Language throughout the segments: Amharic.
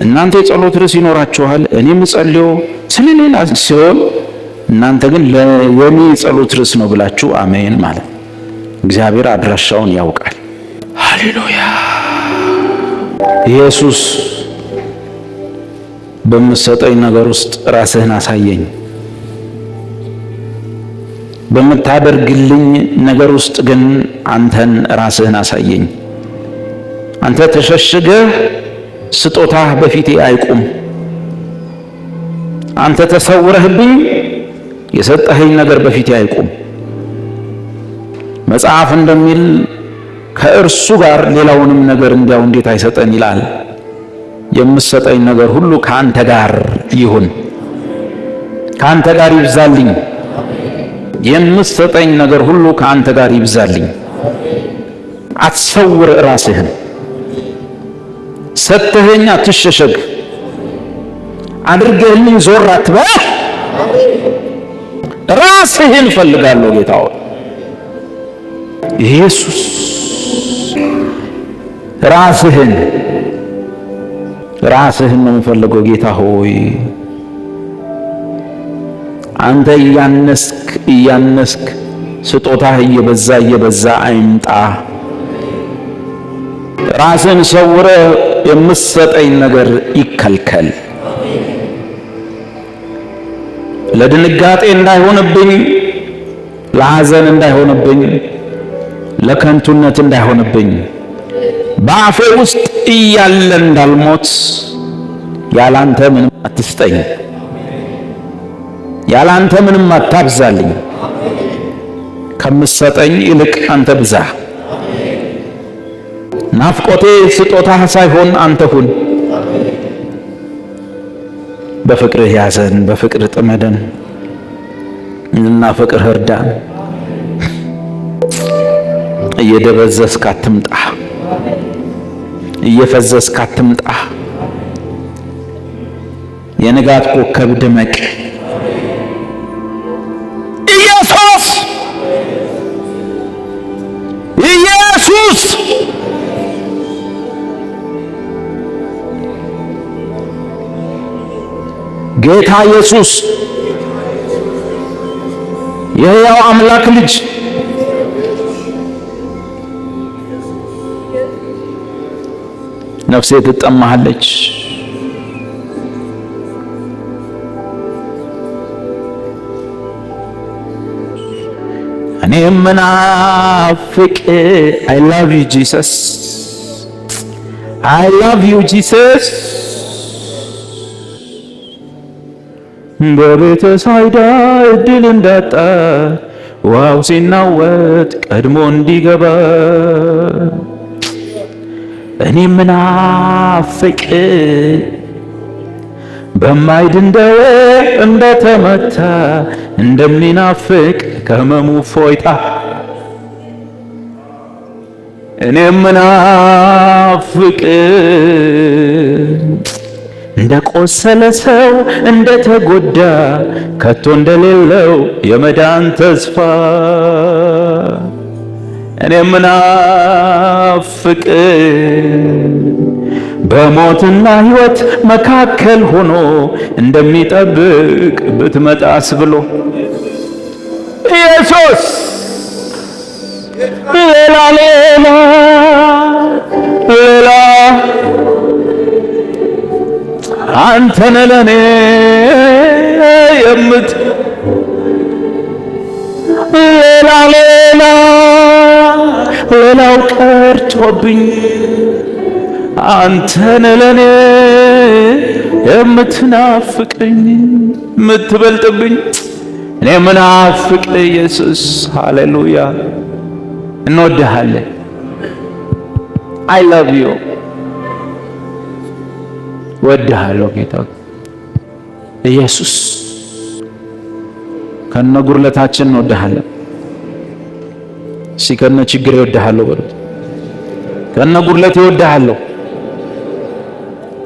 እናንተ የጸሎት ርዕስ ይኖራችኋል፣ እኔም ጸልዮ ስለሌላ ሲሆን እናንተ ግን ለኔ ጸሎት ርዕስ ነው ብላችሁ አሜን ማለት። እግዚአብሔር አድራሻውን ያውቃል። ሃሌሉያ። ኢየሱስ በምትሰጠኝ ነገር ውስጥ ራስህን አሳየኝ፣ በምታደርግልኝ ነገር ውስጥ ግን አንተን ራስህን አሳየኝ። አንተ ተሸሽገህ ስጦታህ በፊቴ አይቁም። አንተ ተሰውረህብኝ የሰጠኸኝ ነገር በፊቴ አይቁም። መጽሐፍ እንደሚል ከእርሱ ጋር ሌላውንም ነገር እንዲያው እንዴት አይሰጠን ይላል። የምትሰጠኝ ነገር ሁሉ ከአንተ ጋር ይሁን፣ ከአንተ ጋር ይብዛልኝ። የምትሰጠኝ ነገር ሁሉ ከአንተ ጋር ይብዛልኝ። አትሰውር ራስህን። ሰጥተኸኝ አትሸሸግ። አድርገህልኝ ዞር አትበል። ራስህን ፈልጋለሁ ጌታ ሆይ። ኢየሱስ ራስህን ነው የምፈልገው ጌታ ሆይ። አንተ እያነስክ ስጦታህ እየበዛ አይምጣ። ራስህን ሰውረህ የምትሰጠኝ ነገር ይከልከል። ለድንጋጤ እንዳይሆንብኝ፣ ለሐዘን እንዳይሆንብኝ፣ ለከንቱነት እንዳይሆንብኝ፣ በአፌ ውስጥ እያለ እንዳልሞት ያላንተ ምንም አትስጠኝ፣ ያላንተ ምንም አታብዛልኝ። ከምትሰጠኝ ይልቅ አንተ ብዛ። ናፍቆቴ ስጦታህ ሳይሆን አንተ ሁን። በፍቅርህ ያዘን፣ በፍቅርህ ጥመደን፣ እንድናፈቅርህ እርዳን። እየደበዘዝክ አትምጣ፣ እየፈዘዝክ አትምጣ። የንጋት ኮከብ ድመቅ። ኢየሱስ ኢየሱስ ጌታ ኢየሱስ የሕያው አምላክ ልጅ ነፍሴ ትጠማሃለች። እኔ ምናፍቅ I love you Jesus, I love you Jesus። በቤተ ሳይዳ እድል እንዳጣ ዋው ሲናወጥ ቀድሞ እንዲገባ እኔ ምናፍቅ በማይድን ደዌ እንደተመታ እንደሚናፍቅ ከሕመሙ ፎይታ እኔ ምናፍቅ እንደ ቆሰለ ሰው እንደ ተጎዳ ከቶ እንደሌለው የመዳን ተስፋ እኔ ምናፍቅ በሞትና ሕይወት መካከል ሆኖ እንደሚጠብቅ ብትመጣስ ብሎ ኢየሱስ ሌላ አንተነ ለኔ ሌላው ቀርቶብኝ አንተነ ለኔ የምትናፍቀኝ የምትበልጥብኝ እኔ ምናፍቅ ኢየሱስ ሃሌሉያ። እንወድሃለን። I love you። ወድሃለሁ ጌታ ኢየሱስ። ከነ ጉርለታችን እንወድሃለን። ከነ ችግር እወድሃለሁ በሉት። ከነ ጉርለቴ እወድሃለሁ።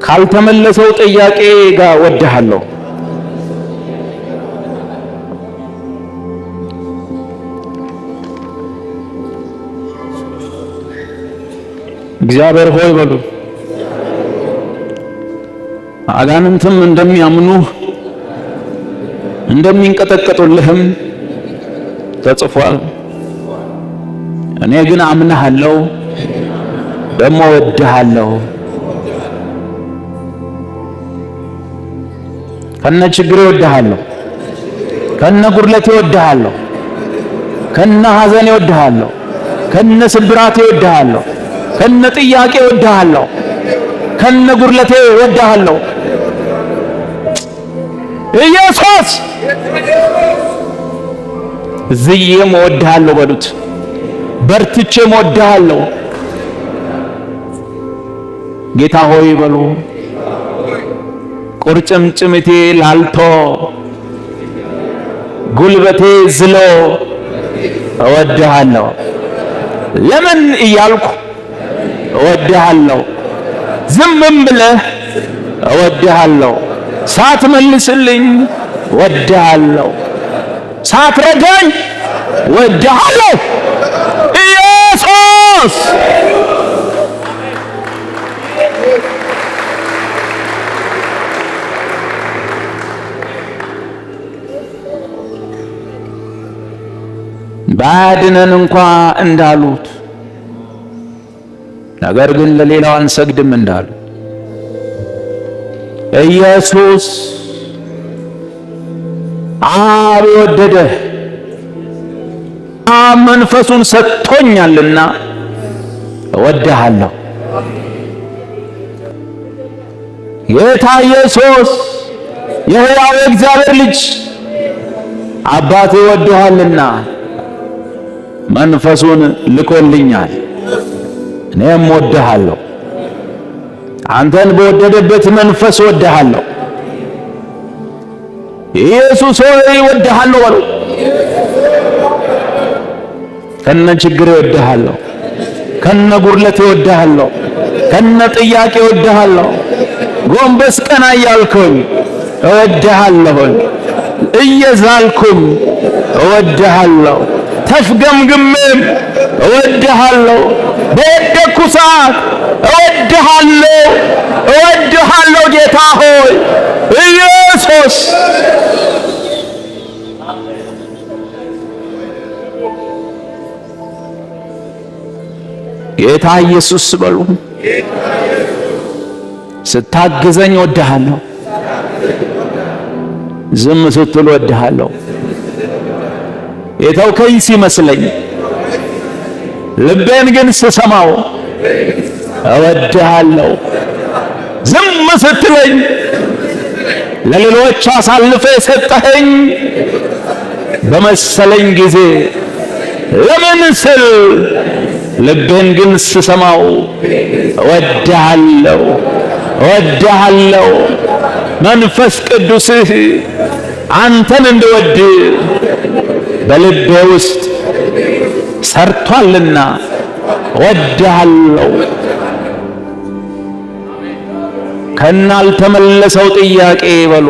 ካልተመለሰው ጥያቄ ጋር እወድሃለሁ። እግዚአብሔር ሆይ በሉ። አጋንንትም እንደሚያምኑህ እንደሚንቀጠቀጡልህም ተጽፏል። እኔ ግን አምናለሁ ደግሞ ወድሃለሁ። ከነ ችግሬ ወድሃለሁ፣ ከነ ጉድለቴ ወድሃለሁ፣ ከነ ሐዘኔ ወድሃለሁ፣ ከነ ስብራቴ ወድሃለሁ፣ ከነ ጥያቄ ወድሃለሁ፣ ከነ ጉድለቴ ወድሃለሁ። ኢየሱስ ዝዬም ወድሃለሁ በሉት፣ በርትቼም ወድሃለሁ። ጌታ ሆይ በሉ። ቁርጭምጭሚቴ ላልቶ ጉልበቴ ዝሎ እወድሃለሁ። ለምን እያልኩ እወድሃለሁ። ዝምም ብለህ እወድሃለሁ። ሳትመልስልኝ እወድሃለሁ። ሳትረዳኝ እወድሃለሁ። ኢየሱስ ባድነን እንኳ እንዳሉት ነገር ግን ለሌላው አንሰግድም እንዳሉ ኢየሱስ አብ የወደደህ መንፈሱን ሰጥቶኛልና እወድሃለሁ። ጌታ ኢየሱስ የሕያው እግዚአብሔር ልጅ አባቴ ወድሃልና መንፈሱን ልኮልኛል። እኔም ወድሃለሁ። አንተን በወደደበት መንፈስ ወድሃለሁ። ኢየሱስ ሆይ ወድሃለሁ በሉ። ከነ ችግሬ ወድሃለሁ፣ ከነ ጉድለቴ ወድሃለሁ፣ ከነ ጥያቄ ወድሃለሁ። ጎንበስ ቀና እያልኩኝ እወድሃለሁ፣ እየዛልኩም እወድሃለሁ፣ ተፍገምግሜም እወድሃለሁ። በወደኩ ሰዓት እወድሃለሁ፣ እወድሃለሁ ጌታ ሆይ ኢየሱስ። ጌታ ኢየሱስ በሉ። ስታግዘኝ እወድሃለሁ፣ ዝም ስትል እወድሃለሁ። የተውከኝ ሲመስለኝ ልቤን ግን ስሰማው እወድሃለሁ። ዝም ስትለኝ ለሌሎች አሳልፈ የሰጠኸኝ በመሰለኝ ጊዜ ለምን ስል ልቤን ግን ስሰማው እወድሃለሁ፣ እወድሃለሁ። መንፈስ ቅዱስህ አንተን እንድወድ በልቤ ውስጥ ሰርቷልና እወድሃለሁ። ከናልተመለሰው ጥያቄ በሉ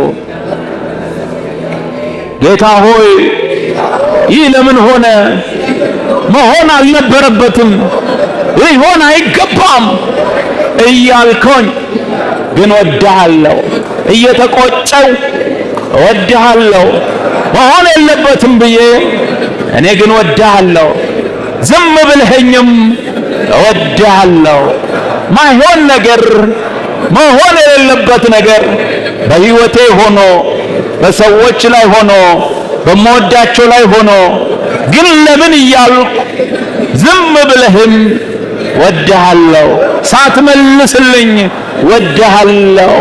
ጌታ ሆይ ይህ ለምን ሆነ? መሆን አልነበረበትም፣ ሊሆን አይገባም እያልኩኝ ግን እወድሃለሁ። እየተቆጨው እወድሃለሁ። መሆን የለበትም ብዬ እኔ ግን እወድሃለሁ። ዝም ብለኸኝም እወድሃለሁ። ማይሆን ነገር፣ መሆን የሌለበት ነገር በሕይወቴ ሆኖ በሰዎች ላይ ሆኖ በመወዳቸው ላይ ሆኖ ግን ለምን እያልኩ ዝም ብለህም እወድሃለሁ። ሳትመልስልኝ እወድሃለሁ።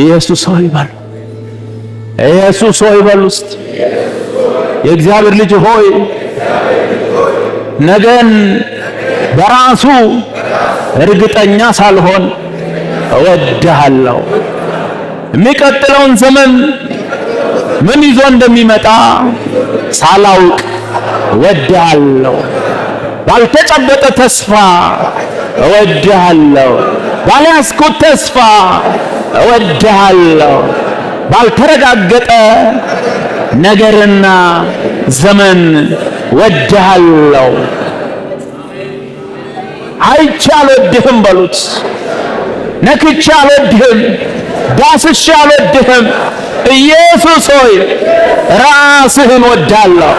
ኢየሱስ ሆይ በሉ። ኢየሱስ ሆይ በሉ ውስጥ የእግዚአብሔር ልጅ ሆይ ነገን በራሱ እርግጠኛ ሳልሆን እወድሃለሁ። የሚቀጥለውን ዘመን ምን ይዞ እንደሚመጣ ሳላውቅ እወድሃለሁ። ባልተጨበጠ ተስፋ እወድሃለሁ። ባልያዝኩት ተስፋ እወድሃለሁ። ባልተረጋገጠ ነገርና ዘመን እወድሃለሁ። አይቼ አልወድህም በሉት። ነክቼ አልወድህም፣ ዳስሼ አልወድህም። ኢየሱስ ሆይ ራስህን ወዳለሁ፣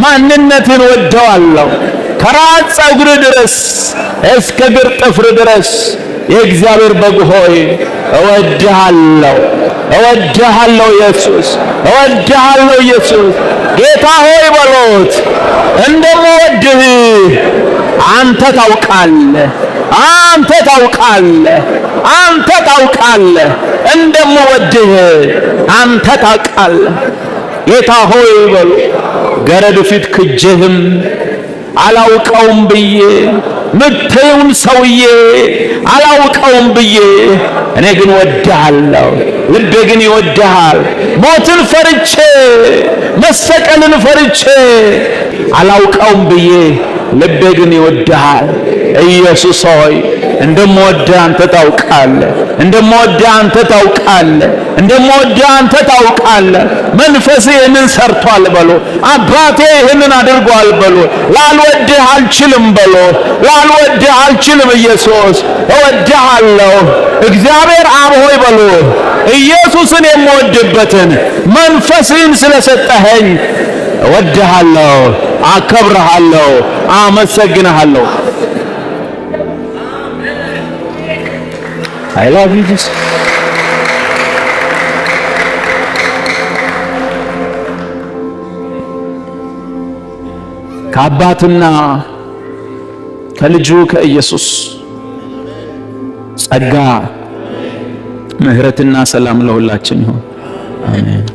ማንነትን ወደዋለሁ። ከራስ ፀጉር ድረስ እስከ እግር ጥፍር ድረስ የእግዚአብሔር በግ ሆይ እወድሃለሁ፣ እወድሃለሁ ኢየሱስ፣ እወድሃለሁ ኢየሱስ። ጌታ ሆይ በሎት። እንደምወድህ አንተ ታውቃለህ፣ አንተ ታውቃለህ፣ አንተ ታውቃለህ። እንደምወድህ አንተ ታውቃለህ። ጌታ ሆይ በሉ። ገረድ ፊት ክጄህም አላውቀውም ብዬ ምትዩን ሰውዬ አላውቀውም ብዬ እኔ ግን ወድሃለሁ። ልቤ ግን ይወድሃል። ሞትን ፈርቼ መሰቀልን ፈርቼ አላውቀውም ብዬ ልቤ ግን ይወድሃል። ኢየሱስ ሆይ እንደምወድህ አንተ ታውቃለህ፣ እንደምወድህ አንተ ታውቃለህ፣ እንደምወድህ አንተ ታውቃለህ። መንፈሴ ይህንን ሰርቷል በሎ። አባቴ ይህንን አድርጓል በሎ። ላልወድህ አልችልም በሎ። ላልወድህ አልችልም። ኢየሱስ እወድሃለሁ። እግዚአብሔር አብ ሆይ በሎ። ኢየሱስን የምወድበትን መንፈስህን ስለሰጠኸኝ እወድሃለሁ፣ አከብርሃለሁ፣ አመሰግንሃለሁ። I love you Jesus. ከአባትና ከልጁ ከኢየሱስ ጸጋ ምሕረትና ሰላም ለሁላችን ይሁን። አሜን።